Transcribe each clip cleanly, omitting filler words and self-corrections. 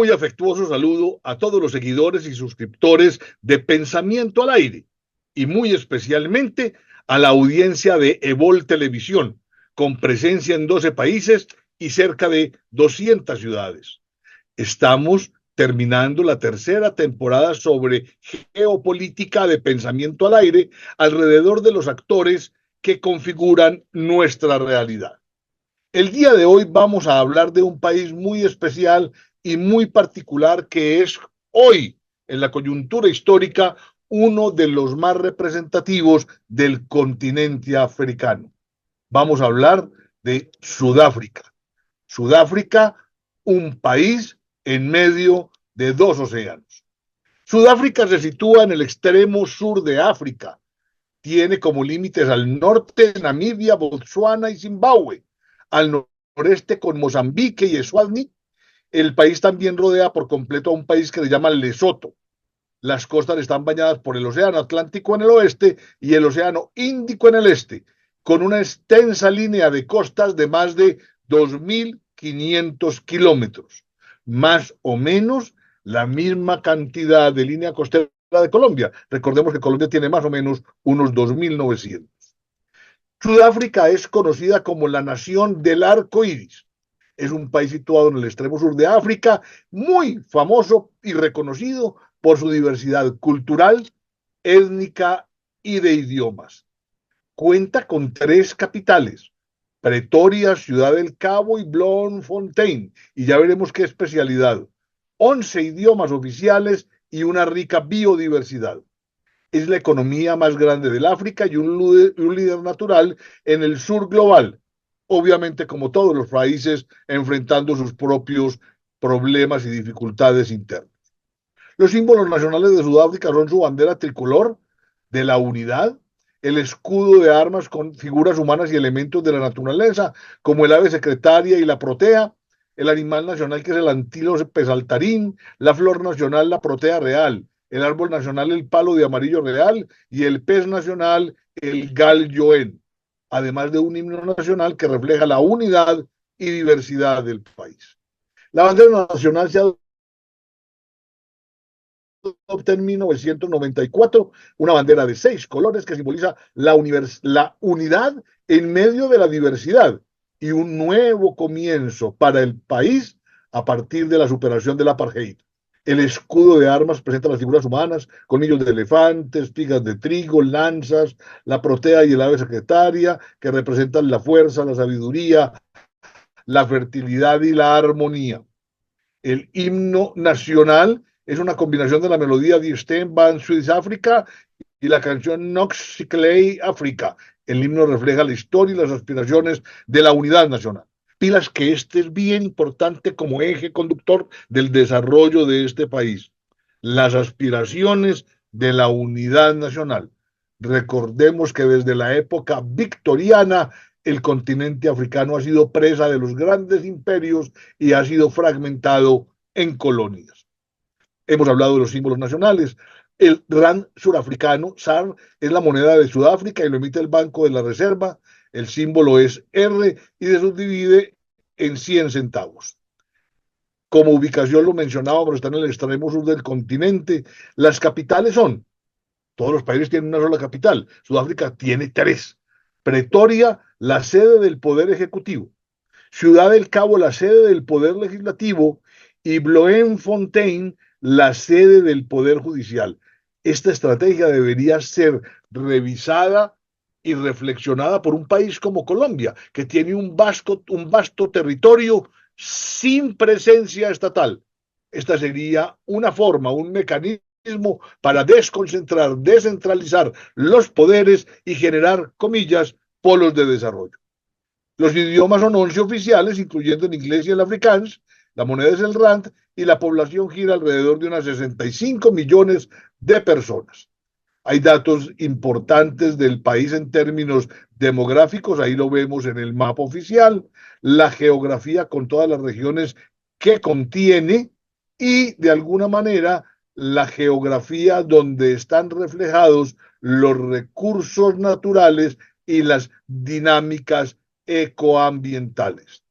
muy afectuoso saludo a todos los seguidores y suscriptores de Pensamiento al Aire y muy especialmente a la audiencia de Evol Televisión, con presencia en 12 países y cerca de 200 ciudades. Estamos terminando la tercera temporada sobre geopolítica de Pensamiento al Aire alrededor de los actores que configuran nuestra realidad. El día de hoy vamos a hablar de un país muy especial y muy particular que es hoy, en la coyuntura histórica, uno de los más representativos del continente africano. Vamos a hablar de Sudáfrica. Sudáfrica, un país en medio de dos océanos. Sudáfrica se sitúa en el extremo sur de África. Tiene como límites al norte Namibia, Botsuana y Zimbabue, al noreste con Mozambique y Eswatini. El país también rodea por completo a un país que se llama Lesoto. Las costas están bañadas por el Océano Atlántico en el oeste y el Océano Índico en el este, con una extensa línea de costas de más de 2.500 kilómetros, más o menos la misma cantidad de línea costera de Colombia. Recordemos que Colombia tiene más o menos unos 2.900. Sudáfrica es conocida como la nación del arco iris. Es un país situado en el extremo sur de África, muy famoso y reconocido por su diversidad cultural, étnica y de idiomas. Cuenta con 3 capitales: Pretoria, Ciudad del Cabo y Bloemfontein, y ya veremos qué especialidad. 11 idiomas oficiales y una rica biodiversidad. Es la economía más grande del África y un líder natural en el sur global, obviamente como todos los países enfrentando sus propios problemas y dificultades internas. Los símbolos nacionales de Sudáfrica son su bandera tricolor de la unidad, el escudo de armas con figuras humanas y elementos de la naturaleza, como el ave secretaria y la protea, el animal nacional que es el antílope saltarín, la flor nacional la protea real, el árbol nacional el palo de amarillo real y el pez nacional el galloen, además de un himno nacional que refleja la unidad y diversidad del país. La bandera nacional se ha adoptó en 1994, una bandera de 6 colores que simboliza la unidad en medio de la diversidad y un nuevo comienzo para el país a partir de la superación del apartheid. El escudo de armas presenta las figuras humanas, colmillos de elefantes, espigas de trigo, lanzas, la protea y el ave secretaria, que representan la fuerza, la sabiduría, la fertilidad y la armonía. El himno nacional es una combinación de la melodía Die Stem van Suid-Afrika y la canción Noxiclay África. El himno refleja la historia y las aspiraciones de la unidad nacional. Pilas que este es bien importante como eje conductor del desarrollo de este país. Las aspiraciones de la unidad nacional. Recordemos que desde la época victoriana el continente africano ha sido presa de los grandes imperios y ha sido fragmentado en colonias. Hemos hablado de los símbolos nacionales. El rand surafricano, SAR, es la moneda de Sudáfrica y lo emite el Banco de la Reserva. El símbolo es R y se subdivide en 100 centavos. Como ubicación lo mencionábamos, está en el extremo sur del continente. Las capitales son, todos los países tienen una sola capital. Sudáfrica tiene 3. Pretoria, la sede del Poder Ejecutivo. Ciudad del Cabo, la sede del Poder Legislativo. Y Bloemfontein, la sede del Poder Judicial. Esta estrategia debería ser revisada y reflexionada por un país como Colombia, que tiene un vasto territorio sin presencia estatal. Esta sería una forma, un mecanismo para desconcentrar, descentralizar los poderes y generar, comillas, polos de desarrollo. Los idiomas son 11 oficiales, incluyendo el inglés y el afrikaans. La moneda es el rand y la población gira alrededor de unas 65 millones de personas. Hay datos importantes del país en términos demográficos, ahí lo vemos en el mapa oficial, la geografía con todas las regiones que contiene y de alguna manera la geografía donde están reflejados los recursos naturales y las dinámicas ecoambientales.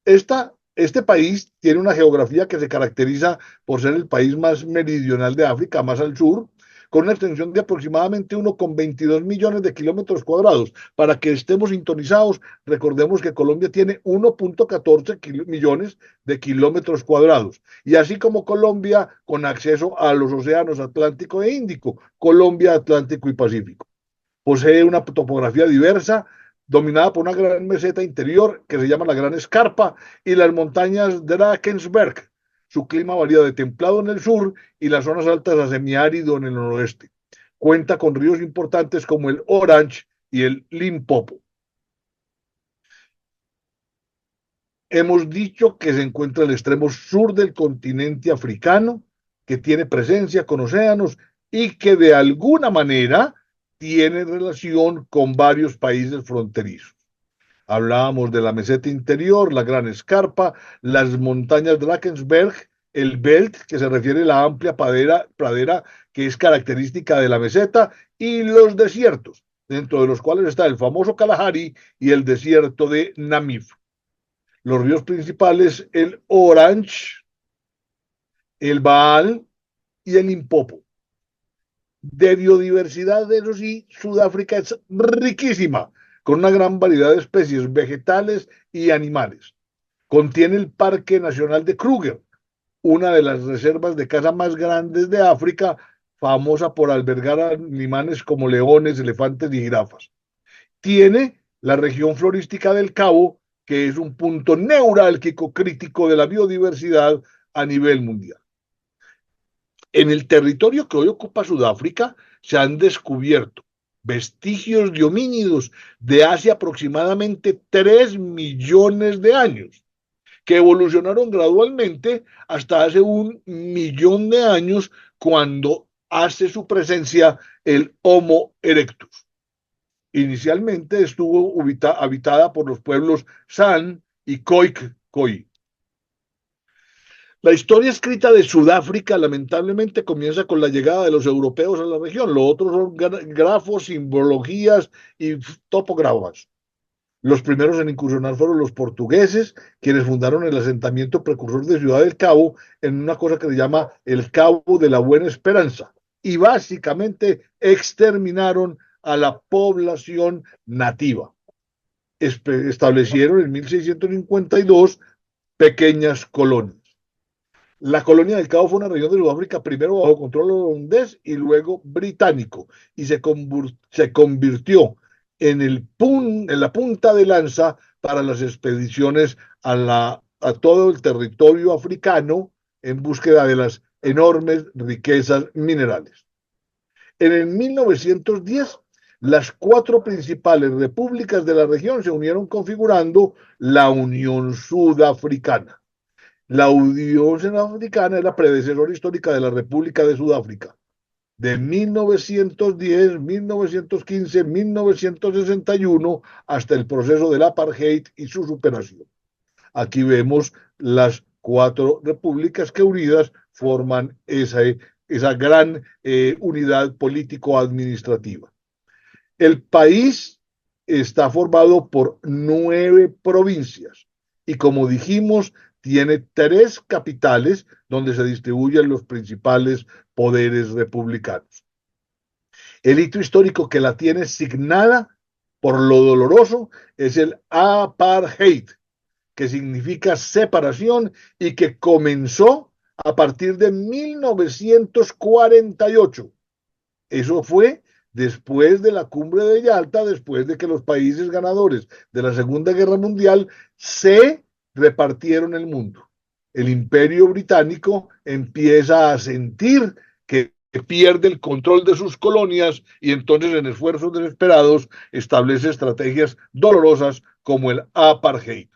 Esta Este país tiene una geografía que se caracteriza por ser el país más meridional de África, más al sur, con una extensión de aproximadamente 1,22 millones de kilómetros cuadrados. Para que estemos sintonizados, recordemos que Colombia tiene 1,14 millones de kilómetros cuadrados. Y así como Colombia, con acceso a los océanos Atlántico e Índico, Colombia, Atlántico y Pacífico. Posee una topografía diversa, dominada por una gran meseta interior que se llama la Gran Escarpa y las montañas de Drakensberg. Su clima varía de templado en el sur y las zonas altas a semiárido en el noroeste. Cuenta con ríos importantes como el Orange y el Limpopo. Hemos dicho que se encuentra al extremo sur del continente africano, que tiene presencia con océanos y que de alguna manera tiene relación con varios países fronterizos. Hablábamos de la meseta interior, la Gran Escarpa, las montañas Drakensberg, el Belt, que se refiere a la amplia pradera que es característica de la meseta, y los desiertos, dentro de los cuales está el famoso Kalahari y el desierto de Namib. Los ríos principales, el Orange, el Baal y el Limpopo. De biodiversidad, eso sí, Sudáfrica es riquísima, con una gran variedad de especies vegetales y animales. Contiene el Parque Nacional de Kruger, una de las reservas de caza más grandes de África, famosa por albergar animales como leones, elefantes y jirafas. Tiene la región florística del Cabo, que es un punto neurálgico crítico de la biodiversidad a nivel mundial. En el territorio que hoy ocupa Sudáfrica se han descubierto vestigios de homínidos de hace aproximadamente 3 millones de años, que evolucionaron gradualmente hasta hace 1 millón de años, cuando hace su presencia el Homo erectus. Inicialmente estuvo habitada por los pueblos San y Khoikhoi. La historia escrita de Sudáfrica lamentablemente comienza con la llegada de los europeos a la región. Lo otro son grafos, simbologías y topogramas. Los primeros en incursionar fueron los portugueses, quienes fundaron el asentamiento precursor de Ciudad del Cabo en una cosa que se llama el Cabo de la Buena Esperanza. Y básicamente exterminaron a la población nativa. Establecieron en 1652 pequeñas colonias. La colonia del Cabo fue una región de Sudáfrica primero bajo control holandés y luego británico, y se convirtió en la punta de lanza para las expediciones a todo el territorio africano en búsqueda de las enormes riquezas minerales. En el 1910, las 4 principales repúblicas de la región se unieron configurando la Unión Sudafricana. La Unión Sudafricana es la predecesora histórica de la República de Sudáfrica. De 1910, 1915, 1961, hasta el proceso del apartheid y su superación. Aquí vemos las 4 repúblicas que unidas forman esa gran unidad político-administrativa. El país está formado por 9 provincias y, como dijimos, tiene 3 capitales donde se distribuyen los principales poderes republicanos. El hito histórico que la tiene signada por lo doloroso es el apartheid, que significa separación y que comenzó a partir de 1948. Eso fue después de la cumbre de Yalta, después de que los países ganadores de la Segunda Guerra Mundial se repartieron el mundo. El Imperio Británico empieza a sentir que pierde el control de sus colonias y entonces, en esfuerzos desesperados, establece estrategias dolorosas como el apartheid.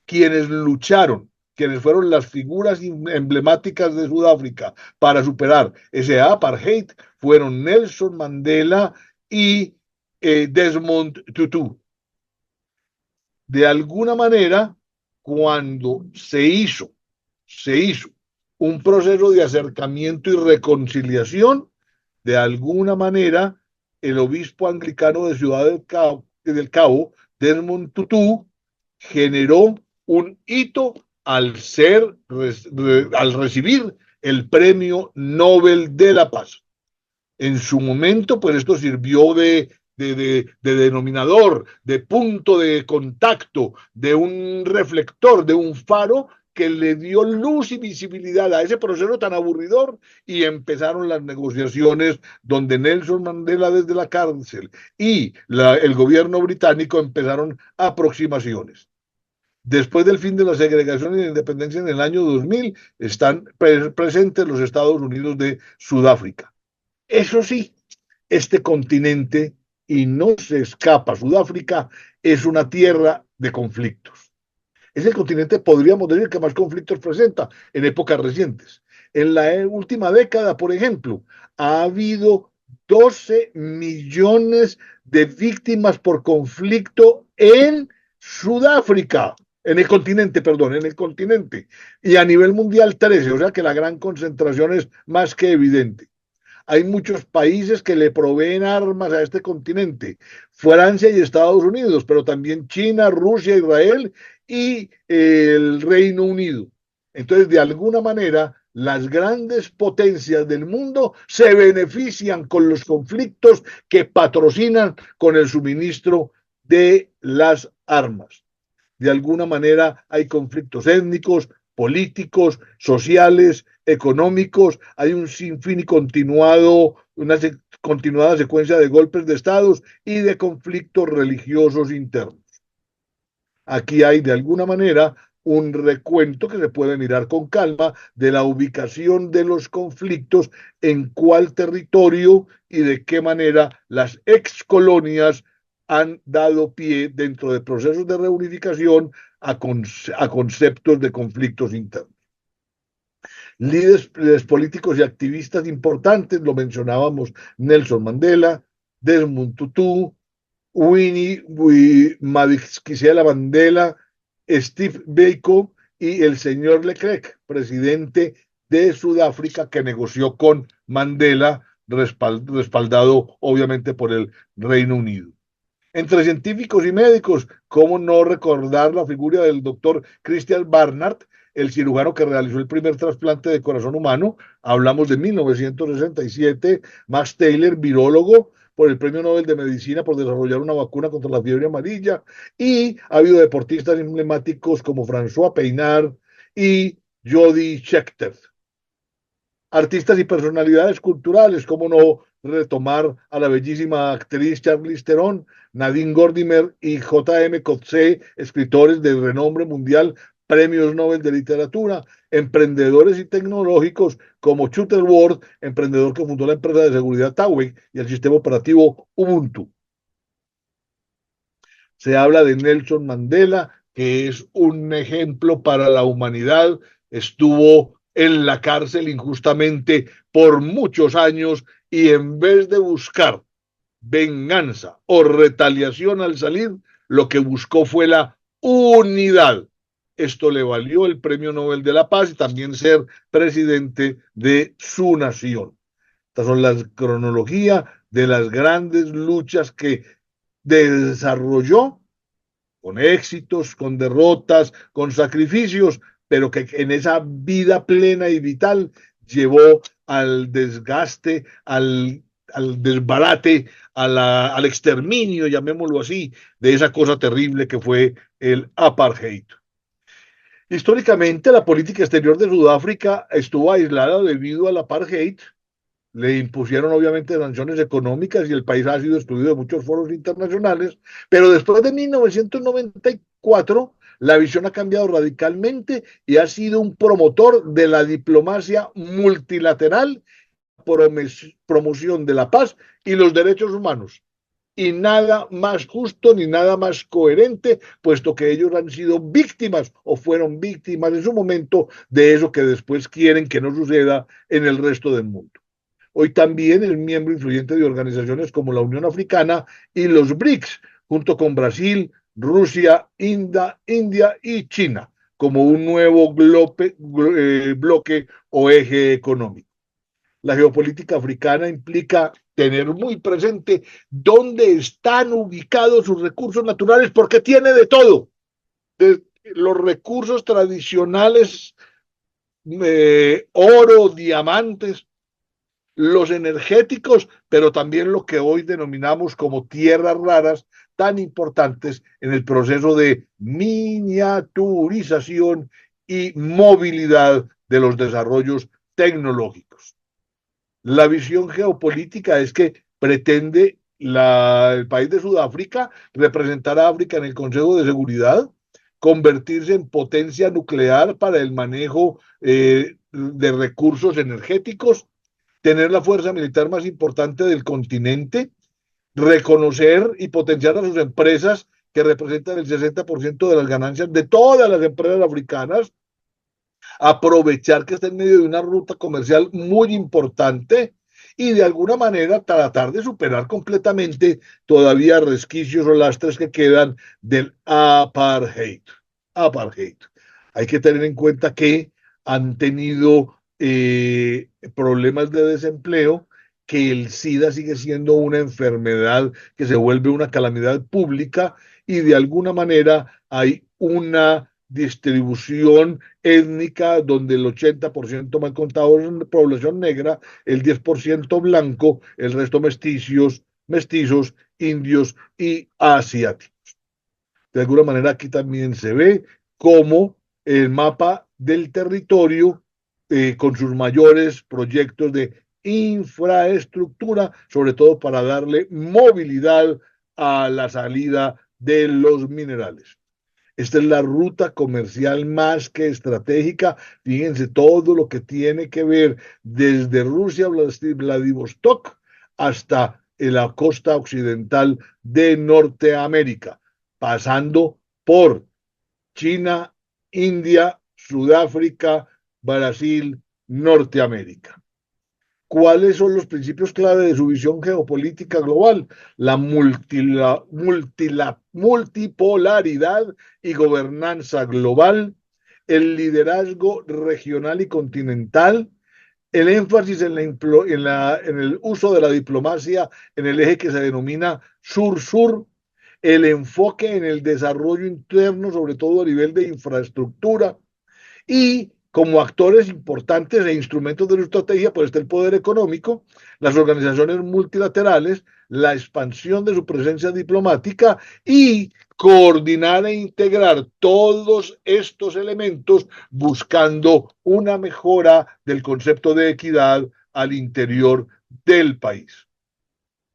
Quienes lucharon, quienes fueron las figuras emblemáticas de Sudáfrica para superar ese apartheid, fueron Nelson Mandela y Desmond Tutu. De alguna manera, cuando se hizo un proceso de acercamiento y reconciliación, de alguna manera el obispo anglicano de Ciudad del Cabo, Desmond Tutu, generó un hito al recibir el Premio Nobel de la Paz. En su momento, pues esto sirvió de denominador, de punto de contacto, de un reflector, de un faro que le dio luz y visibilidad a ese proceso tan aburridor, y empezaron las negociaciones donde Nelson Mandela desde la cárcel y el gobierno británico empezaron aproximaciones. Después del fin de la segregación y la independencia en el año 2000, están presentes los Estados Unidos de Sudáfrica. Eso sí, este continente, y no se escapa, Sudáfrica es una tierra de conflictos. Es el continente, podríamos decir, que más conflictos presenta en épocas recientes. En la última década, por ejemplo, ha habido 12 millones de víctimas por conflicto en Sudáfrica, en el continente, perdón, en el continente, y a nivel mundial 13, o sea que la gran concentración es más que evidente. Hay muchos países que le proveen armas a este continente, Francia y Estados Unidos, pero también China, Rusia, Israel y el Reino Unido. Entonces, de alguna manera, las grandes potencias del mundo se benefician con los conflictos que patrocinan con el suministro de las armas. De alguna manera hay conflictos étnicos, políticos, sociales, económicos, hay un sinfín y una continuada secuencia de golpes de estados y de conflictos religiosos internos. Aquí hay de alguna manera un recuento que se puede mirar con calma de la ubicación de los conflictos, en cuál territorio y de qué manera las excolonias han dado pie dentro de procesos de reunificación a conceptos de conflictos internos. Líderes políticos y activistas importantes, lo mencionábamos, Nelson Mandela, Desmond Tutu, Winnie Madikizela Mandela, Steve Biko y el señor Leclerc, presidente de Sudáfrica, que negoció con Mandela, respaldado obviamente por el Reino Unido. Entre científicos y médicos, ¿cómo no recordar la figura del doctor Christian Barnard, el cirujano que realizó el primer trasplante de corazón humano? Hablamos de 1967, Max Taylor, virólogo, por el Premio Nobel de Medicina por desarrollar una vacuna contra la fiebre amarilla, y ha habido deportistas emblemáticos como François Peinard y Jody Scheckter. Artistas y personalidades culturales, cómo no retomar a la bellísima actriz Charlize Theron, Nadine Gordimer y J.M. Coetzee, escritores de renombre mundial, premios Nobel de literatura, emprendedores y tecnológicos como Shuttleworth, emprendedor que fundó la empresa de seguridad Huawei y el sistema operativo Ubuntu. Se habla de Nelson Mandela, que es un ejemplo para la humanidad, estuvo en la cárcel injustamente por muchos años, y en vez de buscar venganza o retaliación al salir, lo que buscó fue la unidad. Esto le valió el Premio Nobel de la Paz y también ser presidente de su nación. Estas son las cronologías de las grandes luchas que desarrolló, con éxitos, con derrotas, con sacrificios, pero que en esa vida plena y vital llevó al desgaste, al desbarate, al exterminio, llamémoslo así, de esa cosa terrible que fue el apartheid. Históricamente, la política exterior de Sudáfrica estuvo aislada debido al apartheid. Le impusieron obviamente sanciones económicas y el país ha sido excluido de muchos foros internacionales, pero después de 1994 la visión ha cambiado radicalmente y ha sido un promotor de la diplomacia multilateral, promoción de la paz y los derechos humanos. Y nada más justo ni nada más coherente, puesto que ellos han sido víctimas o fueron víctimas en su momento de eso que después quieren que no suceda en el resto del mundo. Hoy también es miembro influyente de organizaciones como la Unión Africana y los BRICS, junto con Brasil, Rusia, India y China, como un nuevo bloque o eje económico. La geopolítica africana implica tener muy presente dónde están ubicados sus recursos naturales, porque tiene de todo. los recursos tradicionales, oro, diamantes, los energéticos, pero también lo que hoy denominamos como tierras raras, tan importantes en el proceso de miniaturización y movilidad de los desarrollos tecnológicos. La visión geopolítica es que pretende el país de Sudáfrica representar a África en el Consejo de Seguridad, convertirse en potencia nuclear para el manejo de recursos energéticos, tener la fuerza militar más importante del continente, reconocer y potenciar a sus empresas que representan el 60% de las ganancias de todas las empresas africanas, aprovechar que está en medio de una ruta comercial muy importante y de alguna manera tratar de superar completamente todavía resquicios o lastres que quedan del apartheid. Apartheid. Hay que tener en cuenta que han tenido problemas de desempleo, que el SIDA sigue siendo una enfermedad que se vuelve una calamidad pública y de alguna manera hay una distribución étnica donde el 80% mal contado es población negra, el 10% blanco, el resto mestizos, indios y asiáticos. De alguna manera aquí también se ve cómo el mapa del territorio con sus mayores proyectos de infraestructura, sobre todo para darle movilidad a la salida de los minerales. Esta es la ruta comercial más que estratégica. Fíjense todo lo que tiene que ver desde Rusia, Vladivostok, hasta la costa occidental de Norteamérica, pasando por China, India, Sudáfrica, Brasil, Norteamérica. ¿Cuáles son los principios clave de su visión geopolítica global? La multipolaridad y gobernanza global, el liderazgo regional y continental, el énfasis en el uso de la diplomacia en el eje que se denomina sur-sur, el enfoque en el desarrollo interno, sobre todo a nivel de infraestructura, y como actores importantes e instrumentos de su estrategia, pues está el poder económico, las organizaciones multilaterales, la expansión de su presencia diplomática y coordinar e integrar todos estos elementos buscando una mejora del concepto de equidad al interior del país.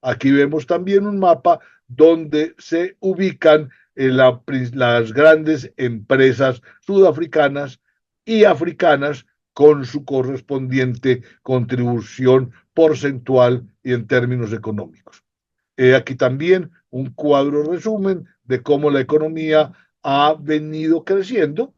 Aquí vemos también un mapa donde se ubican las grandes empresas sudafricanas y africanas con su correspondiente contribución porcentual y en términos económicos. Aquí también un cuadro resumen de cómo la economía ha venido creciendo.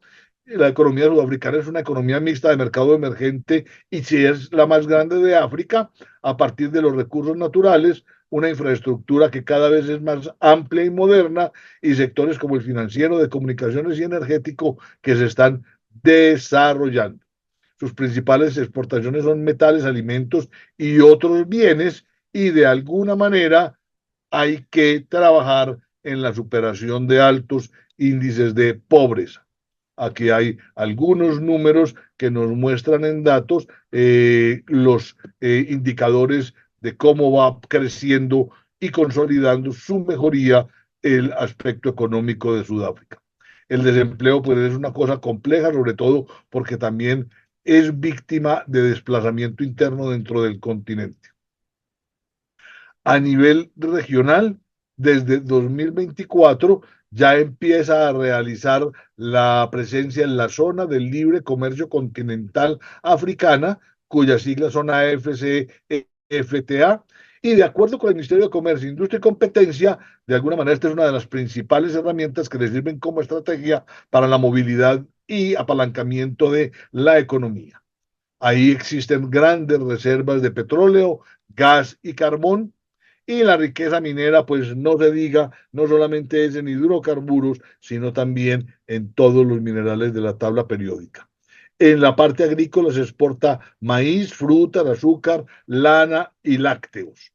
La economía sudafricana es una economía mixta de mercado emergente y si es la más grande de África a partir de los recursos naturales, una infraestructura que cada vez es más amplia y moderna y sectores como el financiero, de comunicaciones y energético que se están desarrollando. Sus principales exportaciones son metales, alimentos y otros bienes y de alguna manera hay que trabajar en la superación de altos índices de pobreza. Aquí hay algunos números que nos muestran en datos los indicadores de cómo va creciendo y consolidando su mejoría el aspecto económico de Sudáfrica. El desempleo pues es una cosa compleja, sobre todo porque también es víctima de desplazamiento interno dentro del continente. A nivel regional, desde 2024 ya empieza a realizar la presencia en la zona del libre comercio continental africana, cuyas siglas son AFCFTA, y de acuerdo con el Ministerio de Comercio, Industria y Competencia, de alguna manera esta es una de las principales herramientas que le sirven como estrategia para la movilidad y apalancamiento de la economía. Ahí existen grandes reservas de petróleo, gas y carbón, y la riqueza minera, pues no se diga, no solamente es en hidrocarburos, sino también en todos los minerales de la tabla periódica. En la parte agrícola se exporta maíz, fruta, azúcar, lana y lácteos.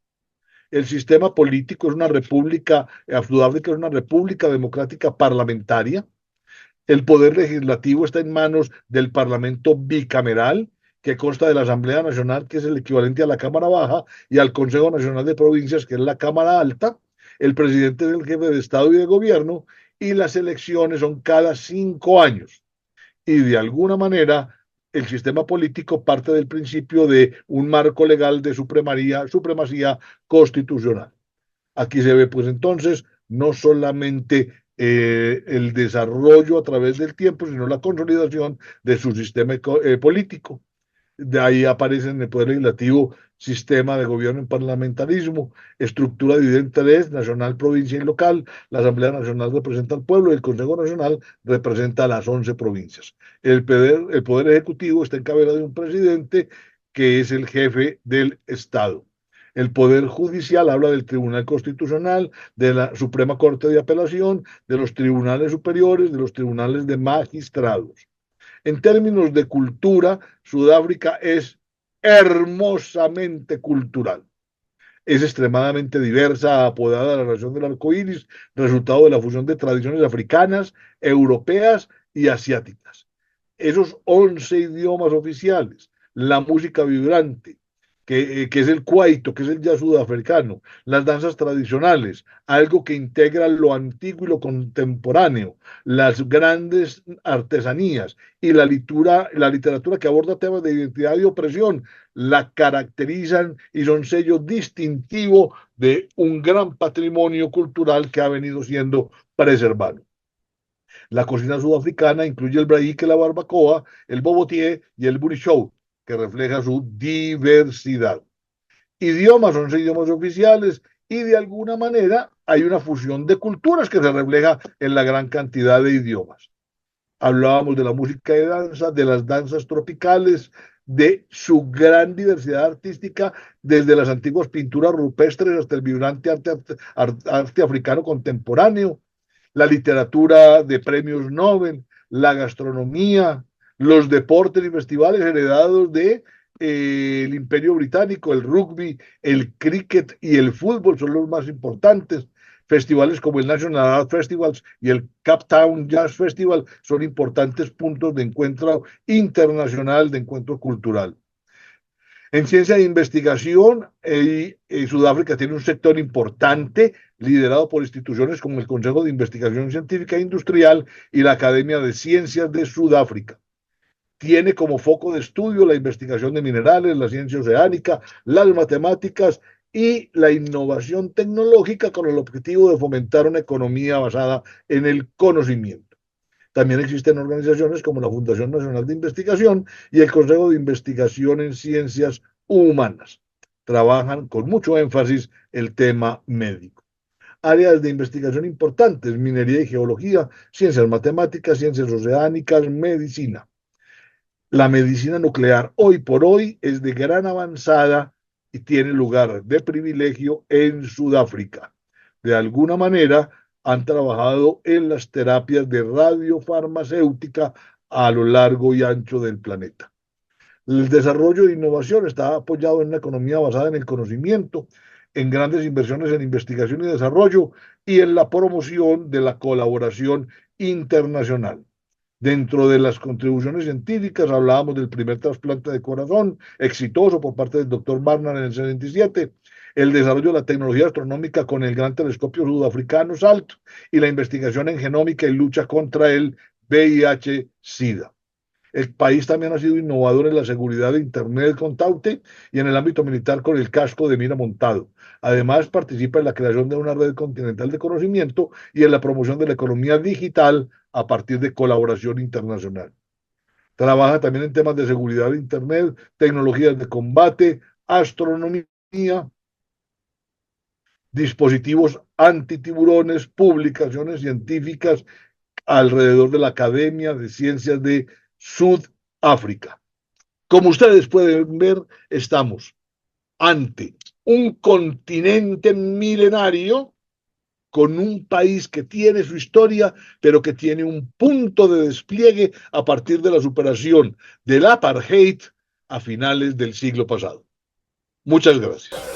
El sistema político es una república, Sudáfrica es una república democrática parlamentaria, El poder legislativo está en manos del Parlamento bicameral, que consta de la Asamblea Nacional, que es el equivalente a la Cámara Baja, y al Consejo Nacional de Provincias, que es la Cámara Alta. El presidente es el jefe de Estado y de Gobierno, y las elecciones son cada 5 años. Y de alguna manera, el sistema político parte del principio de un marco legal de supremacía constitucional. Aquí se ve, pues entonces, no solamente el desarrollo a través del tiempo, sino la consolidación de su sistema político. De ahí aparece en el Poder Legislativo sistema de gobierno en parlamentarismo, estructura dividida en tres, nacional, provincia y local. La Asamblea Nacional representa al pueblo y el Consejo Nacional representa a las 11 provincias. El poder Ejecutivo está en cabeza de un presidente que es el jefe del Estado. El Poder Judicial habla del Tribunal Constitucional, de la Suprema Corte de Apelación, de los tribunales superiores, de los tribunales de magistrados. En términos de cultura, Sudáfrica es hermosamente cultural. Es extremadamente diversa, apodada la nación del arco iris, resultado de la fusión de tradiciones africanas, europeas y asiáticas. Esos 11 idiomas oficiales, la música vibrante, que es el kwaito, que es el jazz sudafricano, las danzas tradicionales, algo que integra lo antiguo y lo contemporáneo, las grandes artesanías y la literatura que aborda temas de identidad y opresión, la caracterizan y son sello distintivo de un gran patrimonio cultural que ha venido siendo preservado. La cocina sudafricana incluye el braai, la barbacoa, el bobotie y el burichou, que refleja su diversidad. Idiomas, 11 idiomas oficiales, y de alguna manera hay una fusión de culturas que se refleja en la gran cantidad de idiomas. Hablábamos de la música de danza, de las danzas tropicales, de su gran diversidad artística, desde las antiguas pinturas rupestres hasta el vibrante arte africano contemporáneo, la literatura de premios Nobel, la gastronomía, los deportes y festivales heredados de el Imperio Británico, el rugby, el cricket y el fútbol son los más importantes. Festivales como el National Art Festivals y el Cape Town Jazz Festival son importantes puntos de encuentro internacional, de encuentro cultural. En ciencia de investigación, Sudáfrica tiene un sector importante liderado por instituciones como el Consejo de Investigación Científica e Industrial y la Academia de Ciencias de Sudáfrica. Tiene como foco de estudio la investigación de minerales, la ciencia oceánica, las matemáticas y la innovación tecnológica con el objetivo de fomentar una economía basada en el conocimiento. También existen organizaciones como la Fundación Nacional de Investigación y el Consejo de Investigación en Ciencias Humanas. Trabajan con mucho énfasis el tema médico. Áreas de investigación importantes: minería y geología, ciencias matemáticas, ciencias oceánicas, medicina. La medicina nuclear hoy por hoy es de gran avanzada y tiene lugar de privilegio en Sudáfrica. De alguna manera han trabajado en las terapias de radiofarmacéutica a lo largo y ancho del planeta. El desarrollo de innovación está apoyado en una economía basada en el conocimiento, en grandes inversiones en investigación y desarrollo y en la promoción de la colaboración internacional. Dentro de las contribuciones científicas hablábamos del primer trasplante de corazón exitoso por parte del doctor Barnard en el 77, el desarrollo de la tecnología astronómica con el gran telescopio sudafricano SALT y la investigación en genómica y lucha contra el VIH-Sida. El país también ha sido innovador en la seguridad de Internet con Taute y en el ámbito militar con el casco de mira montado. Además, participa en la creación de una red continental de conocimiento y en la promoción de la economía digital a partir de colaboración internacional. Trabaja también en temas de seguridad de Internet, tecnologías de combate, astronomía, dispositivos antitiburones, publicaciones científicas alrededor de la Academia de Ciencias de Sudáfrica. Como ustedes pueden ver, estamos ante un continente milenario con un país que tiene su historia, pero que tiene un punto de despliegue a partir de la superación del apartheid a finales del siglo pasado. Muchas gracias.